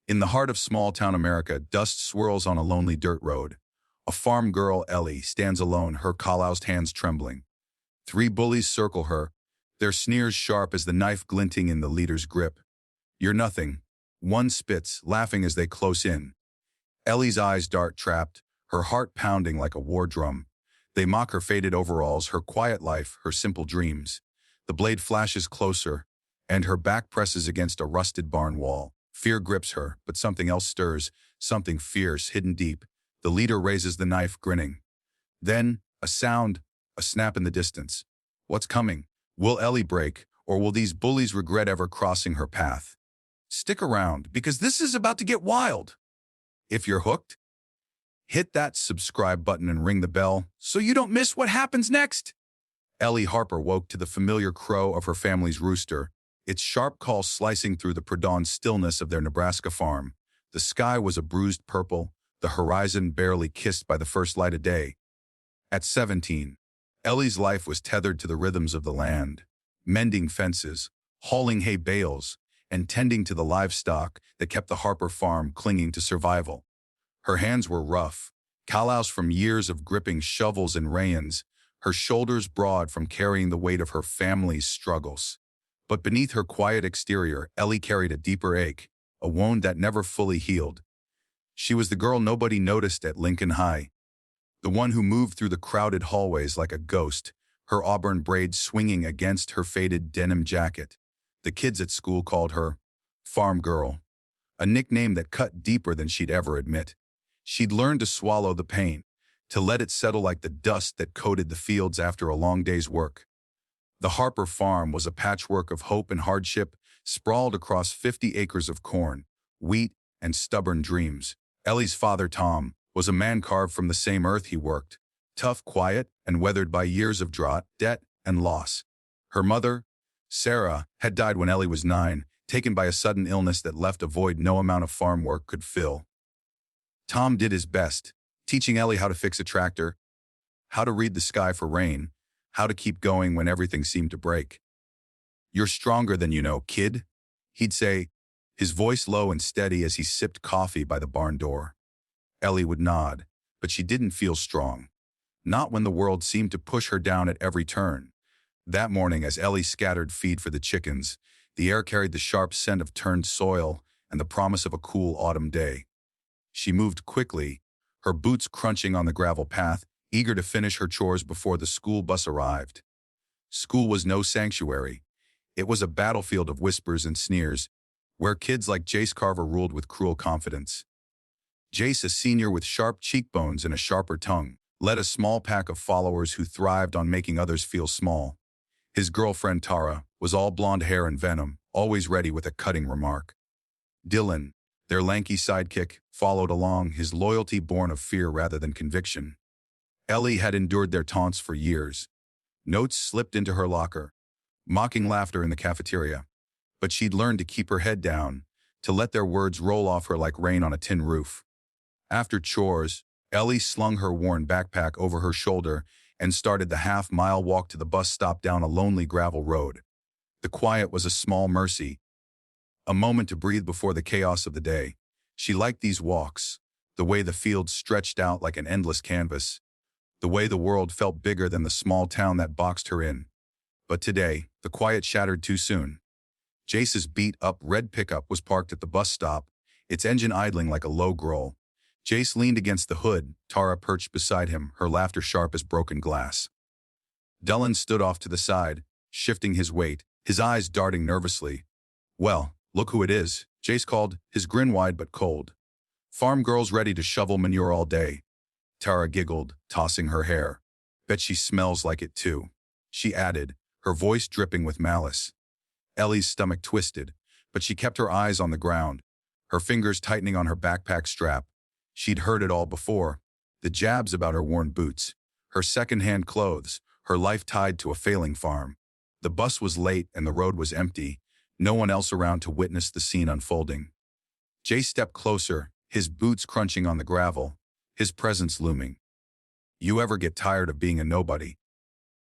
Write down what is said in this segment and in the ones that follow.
In the heart of small-town America, dust swirls on a lonely dirt road. A farm girl, Ellie, stands alone, her calloused hands trembling. Three bullies circle her, their sneers sharp as the knife glinting in the leader's grip. "You're nothing." One spits, laughing as they close in. Ellie's eyes dart trapped, her heart pounding like a war drum. They mock her faded overalls, her quiet life, her simple dreams. The blade flashes closer, and her back presses against a rusted barn wall. Fear grips her, but something else stirs, something fierce, hidden deep. The leader raises the knife, grinning. Then, a sound, a snap in the distance. What's coming? Will Ellie break, or will these bullies regret ever crossing her path? Stick around, because this is about to get wild. If you're hooked, hit that subscribe button and ring the bell so you don't miss what happens next. Ellie Harper woke to the familiar crow of her family's rooster, its sharp call slicing through the pre-dawn stillness of their Nebraska farm. The sky was a bruised purple, the horizon barely kissed by the first light of day. At 17, Ellie's life was tethered to the rhythms of the land, mending fences, hauling hay bales, and tending to the livestock that kept the Harper farm clinging to survival. Her hands were rough, callous from years of gripping shovels and rayons, her shoulders broad from carrying the weight of her family's struggles. But beneath her quiet exterior, Ellie carried a deeper ache, a wound that never fully healed. She was the girl nobody noticed at Lincoln High, the one who moved through the crowded hallways like a ghost, her auburn braids swinging against her faded denim jacket. The kids at school called her Farm Girl, a nickname that cut deeper than she'd ever admit. She'd learned to swallow the pain, to let it settle like the dust that coated the fields after a long day's work. The Harper farm was a patchwork of hope and hardship, sprawled across 50 acres of corn, wheat, and stubborn dreams. Ellie's father, Tom, was a man carved from the same earth he worked, tough, quiet, and weathered by years of drought, debt, and loss. Her mother, Sarah, had died when Ellie was 9, taken by a sudden illness that left a void no amount of farm work could fill. Tom did his best, teaching Ellie how to fix a tractor, how to read the sky for rain, how to keep going when everything seemed to break. "You're stronger than you know, kid," he'd say, his voice low and steady as he sipped coffee by the barn door. Ellie would nod, but she didn't feel strong. Not when the world seemed to push her down at every turn. That morning, as Ellie scattered feed for the chickens, the air carried the sharp scent of turned soil and the promise of a cool autumn day. She moved quickly, her boots crunching on the gravel path, eager to finish her chores before the school bus arrived. School was no sanctuary. It was a battlefield of whispers and sneers, where kids like Jace Carver ruled with cruel confidence. Jace, a senior with sharp cheekbones and a sharper tongue, led a small pack of followers who thrived on making others feel small. His girlfriend, Tara, was all blonde hair and venom, always ready with a cutting remark. Dylan, their lanky sidekick, followed along, his loyalty born of fear rather than conviction. Ellie had endured their taunts for years. Notes slipped into her locker, mocking laughter in the cafeteria. But she'd learned to keep her head down, to let their words roll off her like rain on a tin roof. After chores, Ellie slung her worn backpack over her shoulder and started the half-mile walk to the bus stop down a lonely gravel road. The quiet was a small mercy, a moment to breathe before the chaos of the day. She liked these walks, the way the fields stretched out like an endless canvas, the way the world felt bigger than the small town that boxed her in. But today, the quiet shattered too soon. Jace's beat-up red pickup was parked at the bus stop, its engine idling like a low growl. Jace leaned against the hood, Tara perched beside him, her laughter sharp as broken glass. Dylan stood off to the side, shifting his weight, his eyes darting nervously. "Well, look who it is," Jace called, his grin wide but cold. "Farm girl's ready to shovel manure all day." Tara giggled, tossing her hair. "Bet she smells like it too," she added, her voice dripping with malice. Ellie's stomach twisted, but she kept her eyes on the ground, her fingers tightening on her backpack strap. She'd heard it all before. The jabs about her worn boots, her second-hand clothes, her life tied to a failing farm. The bus was late and the road was empty, no one else around to witness the scene unfolding. Jay stepped closer, his boots crunching on the gravel, his presence looming. "You ever get tired of being a nobody?"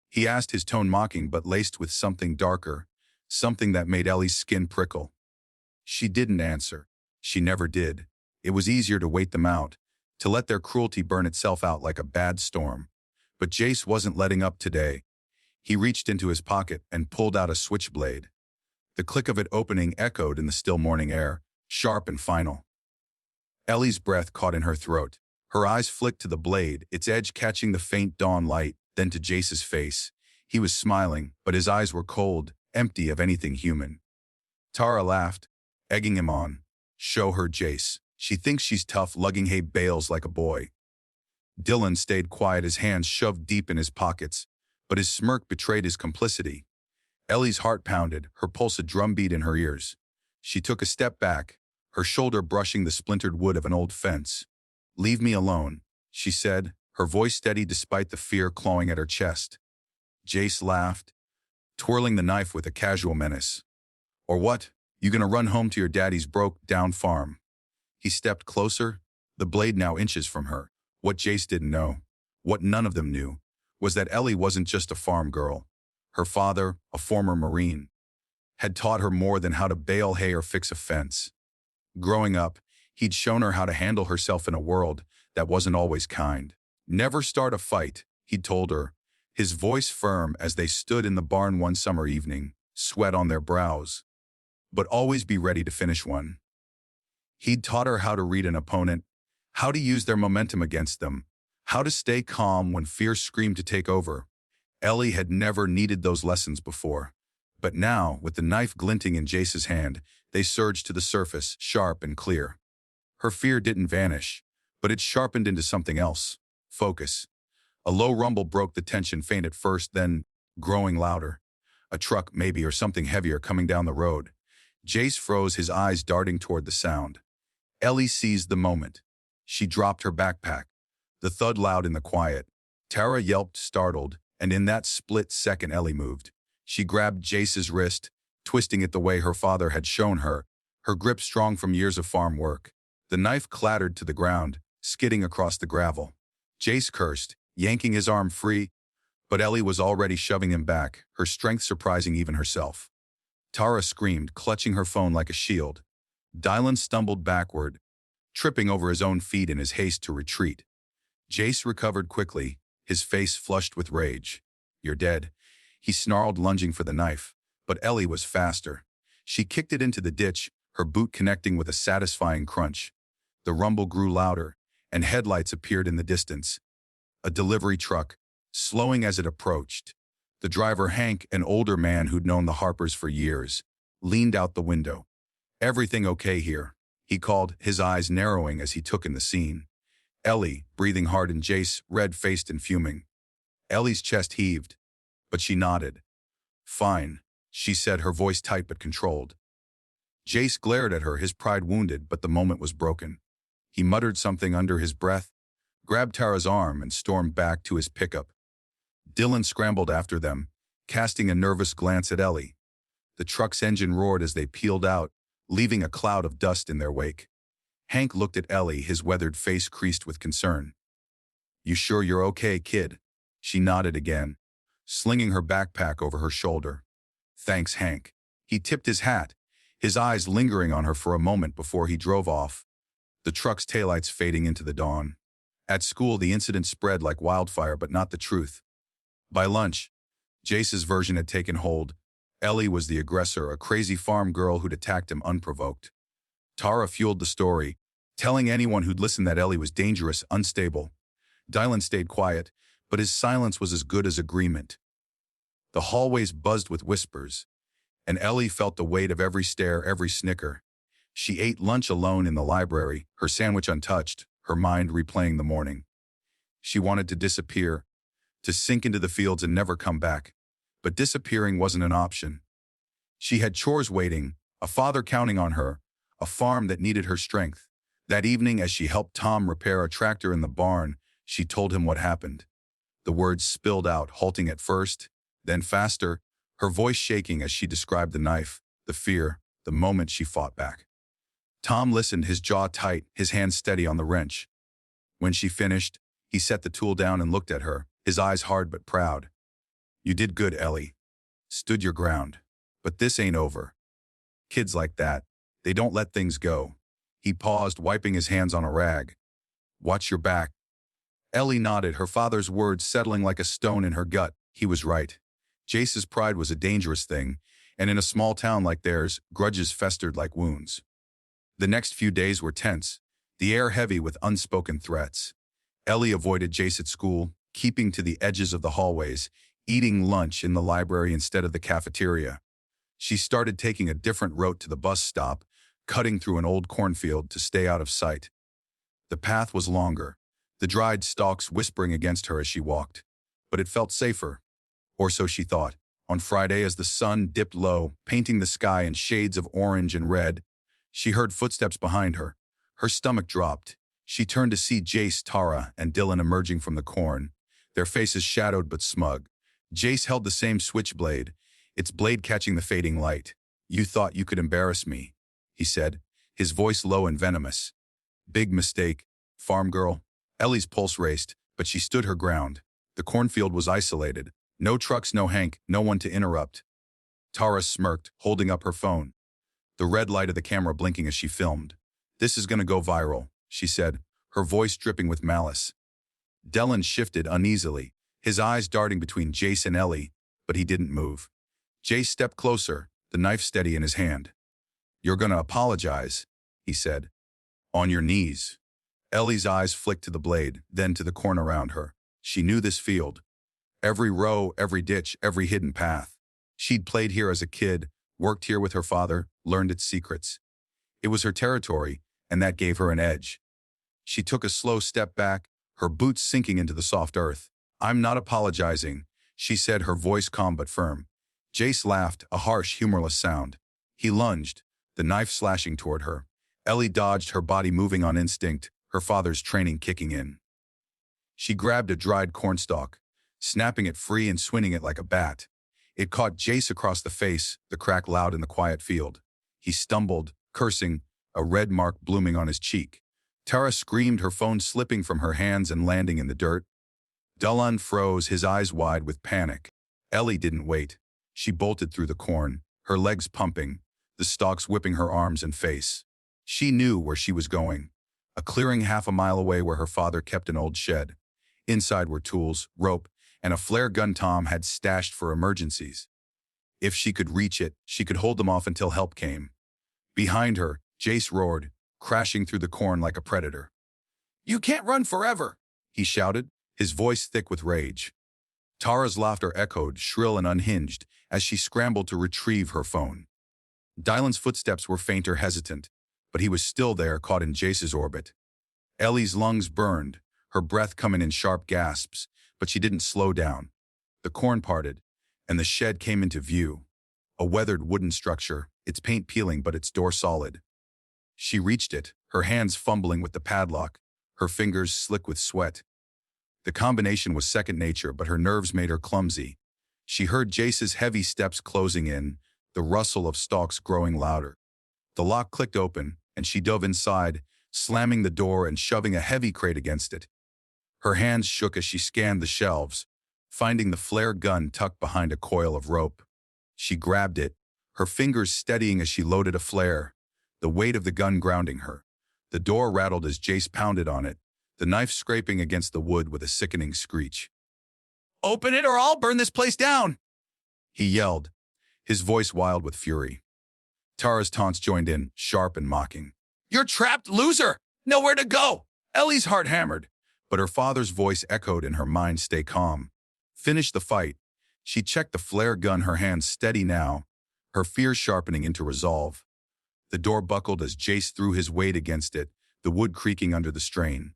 He asked, his tone mocking but laced with something darker, something that made Ellie's skin prickle. She didn't answer. She never did. It was easier to wait them out, to let their cruelty burn itself out like a bad storm. But Jace wasn't letting up today. He reached into his pocket and pulled out a switchblade. The click of it opening echoed in the still morning air, sharp and final. Ellie's breath caught in her throat. Her eyes flicked to the blade, its edge catching the faint dawn light, then to Jace's face. He was smiling, but his eyes were cold, empty of anything human. Tara laughed, egging him on. Show her, Jace. She thinks she's tough, lugging hay bales like a boy. Dylan stayed quiet, his hands shoved deep in his pockets, but his smirk betrayed his complicity. Ellie's heart pounded, her pulse a drumbeat in her ears. She took a step back, her shoulder brushing the splintered wood of an old fence. "Leave me alone," she said, her voice steady despite the fear clawing at her chest. Jace laughed, twirling the knife with a casual menace. "Or what? You gonna run home to your daddy's broke-down farm?" He stepped closer, the blade now inches from her. What Jace didn't know, what none of them knew, was that Ellie wasn't just a farm girl. Her father, a former Marine, had taught her more than how to bale hay or fix a fence. Growing up, he'd shown her how to handle herself in a world that wasn't always kind. "Never start a fight," he'd told her, his voice firm as they stood in the barn one summer evening, sweat on their brows. "But always be ready to finish one." He'd taught her how to read an opponent, how to use their momentum against them, how to stay calm when fear screamed to take over. Ellie had never needed those lessons before. But now, with the knife glinting in Jace's hand, they surged to the surface, sharp and clear. Her fear didn't vanish, but it sharpened into something else. Focus. A low rumble broke the tension, faint at first, then growing louder. A truck, maybe, or something heavier coming down the road. Jace froze, his eyes darting toward the sound. Ellie seized the moment. She dropped her backpack. The thud loud in the quiet. Tara yelped, startled, and in that split second Ellie moved. She grabbed Jace's wrist, twisting it the way her father had shown her, her grip strong from years of farm work. The knife clattered to the ground, skidding across the gravel. Jace cursed, yanking his arm free, but Ellie was already shoving him back, her strength surprising even herself. Tara screamed, clutching her phone like a shield. Dylan stumbled backward, tripping over his own feet in his haste to retreat. Jace recovered quickly, his face flushed with rage. "You're dead," he snarled, lunging for the knife. But Ellie was faster. She kicked it into the ditch, her boot connecting with a satisfying crunch. The rumble grew louder, and headlights appeared in the distance. A delivery truck, slowing as it approached. The driver, Hank, an older man who'd known the Harpers for years, leaned out the window. "Everything okay here?" he called, his eyes narrowing as he took in the scene. Ellie, breathing hard, and Jace, red-faced and fuming. Ellie's chest heaved, but she nodded. "Fine," she said, her voice tight but controlled. Jace glared at her, his pride wounded, but the moment was broken. He muttered something under his breath, grabbed Tara's arm, and stormed back to his pickup. Dylan scrambled after them, casting a nervous glance at Ellie. The truck's engine roared as they peeled out, leaving a cloud of dust in their wake. Hank looked at Ellie, his weathered face creased with concern. "You sure you're okay, kid?" She nodded again, slinging her backpack over her shoulder. "Thanks, Hank." He tipped his hat, his eyes lingering on her for a moment before he drove off, the truck's taillights fading into the dawn. At school, the incident spread like wildfire, but not the truth. By lunch, Jace's version had taken hold. Ellie was the aggressor, a crazy farm girl who'd attacked him unprovoked. Tara fueled the story, telling anyone who'd listened that Ellie was dangerous, unstable. Dylan stayed quiet, but his silence was as good as agreement. The hallways buzzed with whispers, and Ellie felt the weight of every stare, every snicker. She ate lunch alone in the library, her sandwich untouched, her mind replaying the morning. She wanted to disappear, to sink into the fields and never come back. But disappearing wasn't an option. She had chores waiting, a father counting on her, a farm that needed her strength. That evening, as she helped Tom repair a tractor in the barn, she told him what happened. The words spilled out, halting at first, then faster, her voice shaking as she described the knife, the fear, the moment she fought back. Tom listened, his jaw tight, his hands steady on the wrench. When she finished, he set the tool down and looked at her, his eyes hard but proud. "You did good, Ellie. Stood your ground. But this ain't over. Kids like that, they don't let things go." He paused, wiping his hands on a rag. "Watch your back." Ellie nodded, her father's words settling like a stone in her gut. He was right. Jace's pride was a dangerous thing, and in a small town like theirs, grudges festered like wounds. The next few days were tense, the air heavy with unspoken threats. Ellie avoided Jace at school, keeping to the edges of the hallways, eating lunch in the library instead of the cafeteria. She started taking a different route to the bus stop, cutting through an old cornfield to stay out of sight. The path was longer, the dried stalks whispering against her as she walked. But it felt safer, or so she thought. On Friday, as the sun dipped low, painting the sky in shades of orange and red, she heard footsteps behind her. Her stomach dropped. She turned to see Jace, Tara, and Dylan emerging from the corn, their faces shadowed but smug. Jace held the same switchblade, its blade catching the fading light. "You thought you could embarrass me," he said, his voice low and venomous. "Big mistake, farm girl." Ellie's pulse raced, but she stood her ground. The cornfield was isolated. No trucks, no Hank, no one to interrupt. Tara smirked, holding up her phone, the red light of the camera blinking as she filmed. "This is gonna go viral," she said, her voice dripping with malice. Dylan shifted uneasily, his eyes darting between Jace and Ellie, but he didn't move. Jace stepped closer, the knife steady in his hand. "You're gonna apologize," he said. "On your knees." Ellie's eyes flicked to the blade, then to the corn around her. She knew this field. Every row, every ditch, every hidden path. She'd played here as a kid, worked here with her father, learned its secrets. It was her territory, and that gave her an edge. She took a slow step back, her boots sinking into the soft earth. "I'm not apologizing," she said, her voice calm but firm. Jace laughed, a harsh, humorless sound. He lunged, the knife slashing toward her. Ellie dodged, her body moving on instinct, her father's training kicking in. She grabbed a dried cornstalk, snapping it free and swinging it like a bat. It caught Jace across the face, the crack loud in the quiet field. He stumbled, cursing, a red mark blooming on his cheek. Tara screamed, her phone slipping from her hands and landing in the dirt. Dylan froze, his eyes wide with panic. Ellie didn't wait. She bolted through the corn, her legs pumping, the stalks whipping her arms and face. She knew where she was going. A clearing half a mile away where her father kept an old shed. Inside were tools, rope, and a flare gun Tom had stashed for emergencies. If she could reach it, she could hold them off until help came. Behind her, Jace roared, crashing through the corn like a predator. "You can't run forever," he shouted, his voice thick with rage. Tara's laughter echoed, shrill and unhinged, as she scrambled to retrieve her phone. Dylan's footsteps were faint or hesitant, but he was still there, caught in Jace's orbit. Ellie's lungs burned, her breath coming in sharp gasps, but she didn't slow down. The corn parted, and the shed came into view. A weathered wooden structure, its paint peeling but its door solid. She reached it, her hands fumbling with the padlock, her fingers slick with sweat. The combination was second nature, but her nerves made her clumsy. She heard Jace's heavy steps closing in, the rustle of stalks growing louder. The lock clicked open, and she dove inside, slamming the door and shoving a heavy crate against it. Her hands shook as she scanned the shelves, finding the flare gun tucked behind a coil of rope. She grabbed it, her fingers steadying as she loaded a flare, the weight of the gun grounding her. The door rattled as Jace pounded on it, the knife scraping against the wood with a sickening screech. "Open it or I'll burn this place down!" he yelled, his voice wild with fury. Tara's taunts joined in, sharp and mocking. "You're trapped, loser! Nowhere to go!" Ellie's heart hammered, but her father's voice echoed in her mind, "Stay calm. Finish the fight." She checked the flare gun, her hands steady now, her fears sharpening into resolve. The door buckled as Jace threw his weight against it, the wood creaking under the strain.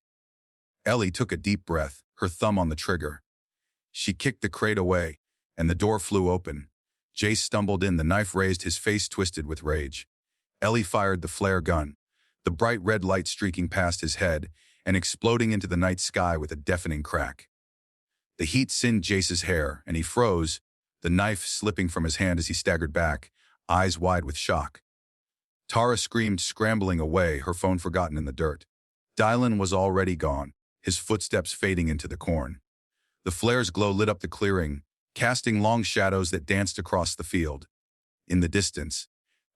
Ellie took a deep breath, her thumb on the trigger. She kicked the crate away, and the door flew open. Jace stumbled in, the knife raised, his face twisted with rage. Ellie fired the flare gun, the bright red light streaking past his head and exploding into the night sky with a deafening crack. The heat singed Jace's hair, and he froze, the knife slipping from his hand as he staggered back, eyes wide with shock. Tara screamed, scrambling away, her phone forgotten in the dirt. Dylan was already gone, his footsteps fading into the corn. The flare's glow lit up the clearing, casting long shadows that danced across the field. In the distance,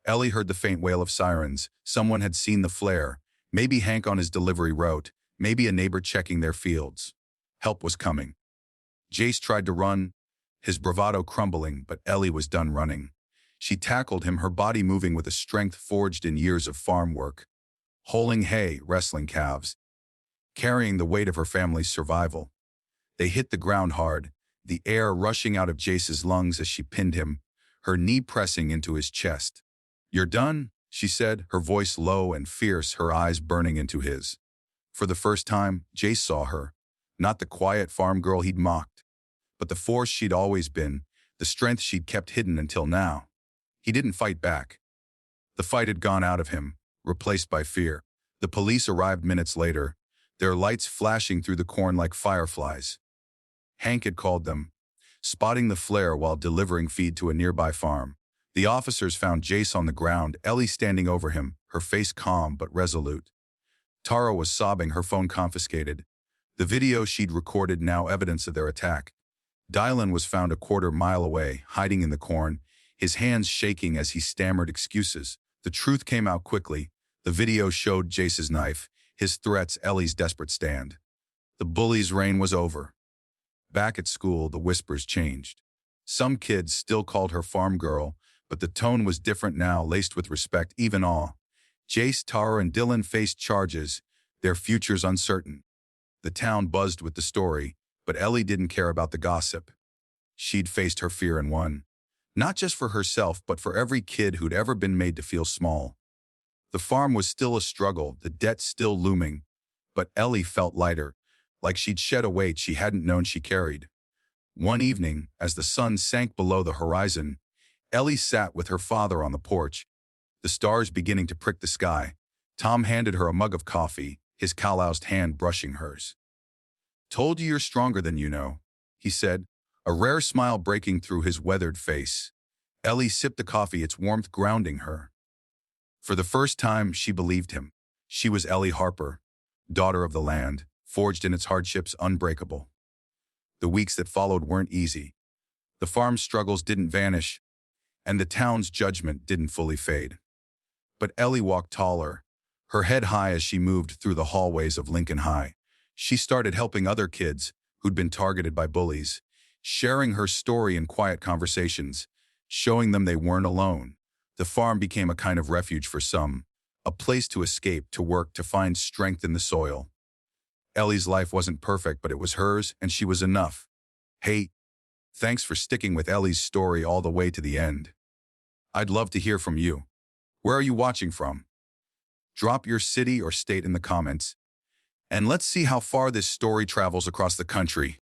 Ellie heard the faint wail of sirens. Someone had seen the flare, Maybe Hank on his delivery route, maybe a neighbor checking their fields. Help was coming. Jace tried to run, his bravado crumbling, but Ellie was done running. She tackled him, her body moving with a strength forged in years of farm work. Holing hay, wrestling calves, carrying the weight of her family's survival. They hit the ground hard, the air rushing out of Jace's lungs as she pinned him, her knee pressing into his chest. "You're done?" she said, her voice low and fierce, her eyes burning into his. For the first time, Jace saw her, not the quiet farm girl he'd mocked, but the force she'd always been, the strength she'd kept hidden until now. He didn't fight back. The fight had gone out of him, replaced by fear. The police arrived minutes later, their lights flashing through the corn like fireflies. Hank had called them, spotting the flare while delivering feed to a nearby farm. The officers found Jace on the ground, Ellie standing over him, her face calm but resolute. Tara was sobbing, her phone confiscated. The video she'd recorded now evidence of their attack. Dylan was found a quarter-mile away, hiding in the corn, his hands shaking as he stammered excuses. The truth came out quickly. The video showed Jace's knife, his threats, Ellie's desperate stand. The bullies' reign was over. Back at school, the whispers changed. Some kids still called her farm girl, but the tone was different now, laced with respect, even awe. Jace, Tara, and Dylan faced charges, their futures uncertain. The town buzzed with the story, but Ellie didn't care about the gossip. She'd faced her fear and won. Not just for herself, but for every kid who'd ever been made to feel small. The farm was still a struggle, the debt still looming, but Ellie felt lighter, like she'd shed a weight she hadn't known she carried. One evening, as the sun sank below the horizon, Ellie sat with her father on the porch, the stars beginning to prick the sky. Tom handed her a mug of coffee, his calloused hand brushing hers. "Told you you're stronger than you know," he said, a rare smile breaking through his weathered face. Ellie sipped the coffee, its warmth grounding her. For the first time, she believed him. She was Ellie Harper, daughter of the land, forged in its hardships, unbreakable. The weeks that followed weren't easy. The farm's struggles didn't vanish, and the town's judgment didn't fully fade. But Ellie walked taller, her head high as she moved through the hallways of Lincoln High. She started helping other kids who'd been targeted by bullies, sharing her story in quiet conversations, showing them they weren't alone. The farm became a kind of refuge for some, a place to escape, to work, to find strength in the soil. Ellie's life wasn't perfect, but it was hers, and she was enough. Hey, thanks for sticking with Ellie's story all the way to the end. I'd love to hear from you. Where are you watching from? Drop your city or state in the comments, and let's see how far this story travels across the country.